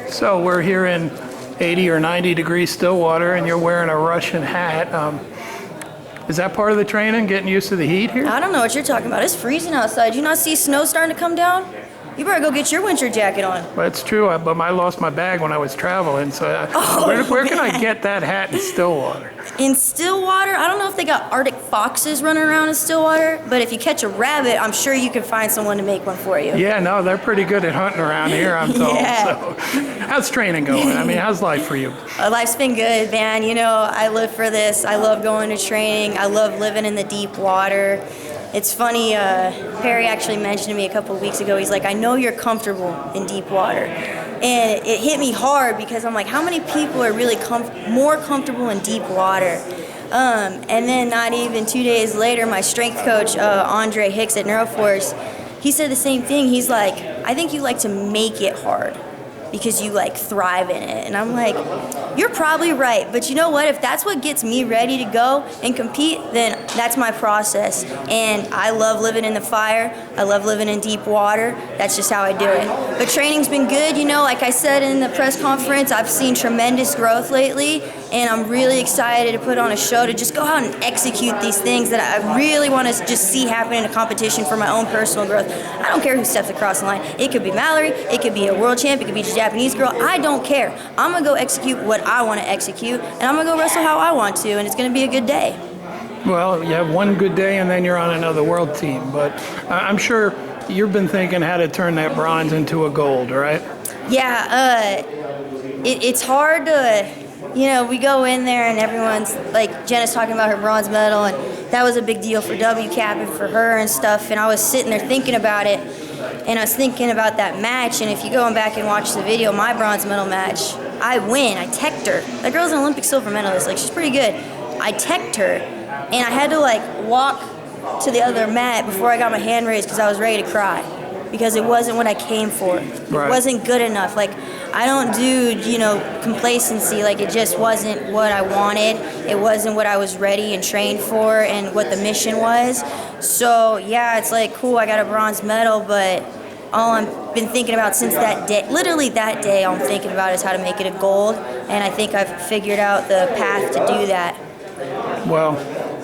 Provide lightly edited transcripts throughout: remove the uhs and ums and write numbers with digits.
So we're here in 80 or 90 degrees Stillwater, and you're wearing a Russian hat. Is that part of the training, getting used to the heat here? I don't know what you're talking about. It's freezing outside. You not see snow starting to come down? You better go get your winter jacket on. Well, it's true, but I lost my bag when I was traveling, so where can I get that hat in Stillwater? In Stillwater, I don't know if they got Arctic foxes running around in Stillwater, but if you catch a rabbit, I'm sure you can find someone to make one for you. Yeah, no, they're pretty good at hunting around here, I'm told. Yeah. So, how's training going? I mean, how's life for you? Life's been good, man. You know, I live for this. I love going to training. I love living in the deep water. It's funny, Perry actually mentioned to me a couple of weeks ago, he's like, I know you're comfortable in deep water. And it hit me hard because I'm like, how many people are really more comfortable in deep water? And then not even 2 days later, my strength coach, Andre Hicks at Neuroforce, he said the same thing. He's like, I think you like to make it hard because you like thrive in it. And I'm like, you're probably right, but you know what? If that's what gets me ready to go and compete, then that's my process. And I love living in the fire. I love living in deep water. That's just how I do it. But training's been good, you know, like I said in the press conference, I've seen tremendous growth lately, and I'm really excited to put on a show to just go out and execute these things that I really want to just see happen in a competition for my own personal growth. I don't care who steps across the line. It could be Mallory, it could be a world champ, it could be a Japanese girl. I don't care. I'm going to go execute what I want to execute, and I'm going to go wrestle how I want to, and it's going to be a good day. Well, you have one good day and then you're on another world team, but I'm sure you've been thinking how to turn that bronze into a gold, right? Yeah, it's hard to, you know, we go in there and everyone's, like Jenna's talking about her bronze medal, and that was a big deal for WCAP and for her and stuff, and I was sitting there thinking about it, and I was thinking about that match, and if you go back and watch the video, my bronze medal match, I win. I teched her. That girl's an Olympic silver medalist. Like, she's pretty good. I teched her, and I had to, like, walk to the other mat before I got my hand raised because I was ready to cry because it wasn't what I came for. It wasn't good enough. Like, I don't do, you know, complacency. Like, it just wasn't what I wanted. It wasn't what I was ready and trained for and what the mission was. So, yeah, it's like, cool, I got a bronze medal, but all I've been thinking about since that day, literally that day, all I'm thinking about is how to make it a gold, and I think I've figured out the path to do that. Well,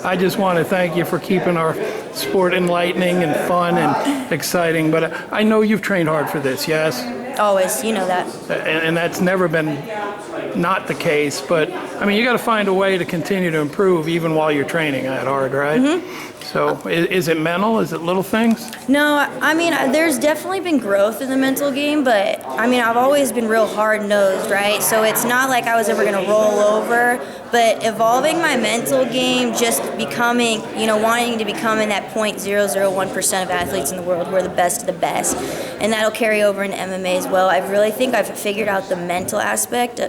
I just want to thank you for keeping our sport enlightening and fun and exciting, but I know you've trained hard for this, yes? Always, you know that. And that's never been not the case, but I mean, you got to find a way to continue to improve even while you're training that hard, right? Mm-hmm. So is it mental? Is it little things? No, I mean, there's definitely been growth in the mental game, but I mean, I've always been real hard-nosed, right? So it's not like I was ever going to roll over, but evolving my mental game, just becoming, you know, wanting to become in that 0.001% of athletes in the world who are the best of the best, and that'll carry over in MMA as well. I really think I've figured out the mental aspect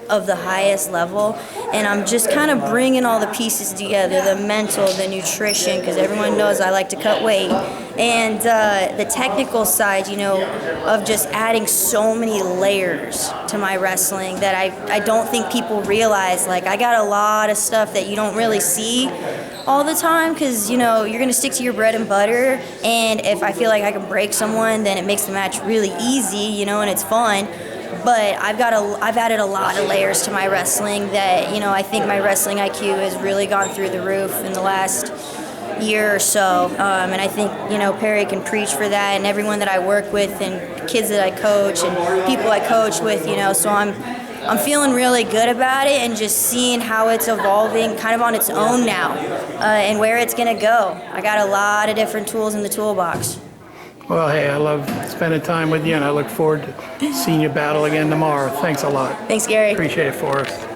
of the highest level, and I'm just kind of bringing all the pieces together, the mental, the nutrition, because everyone knows I like to cut weight, and the technical side, you know, of just adding so many layers to my wrestling that I don't think people realize. Like, I got a lot of stuff that you don't really see all the time because, you know, you're going to stick to your bread and butter, and if I feel like I can break someone, then it makes the match really easy, you know, and it's fun. But I've added a lot of layers to my wrestling that, you know, I think my wrestling IQ has really gone through the roof in the last year or so. And I think, you know, Perry can preach for that, and everyone that I work with and kids that I coach and people I coach with, you know, so I'm feeling really good about it and just seeing how it's evolving kind of on its own now and where it's going to go. I got a lot of different tools in the toolbox. Well, hey, I love spending time with you, and I look forward to seeing you battle again tomorrow. Thanks a lot. Thanks, Gary. Appreciate it, Forrest.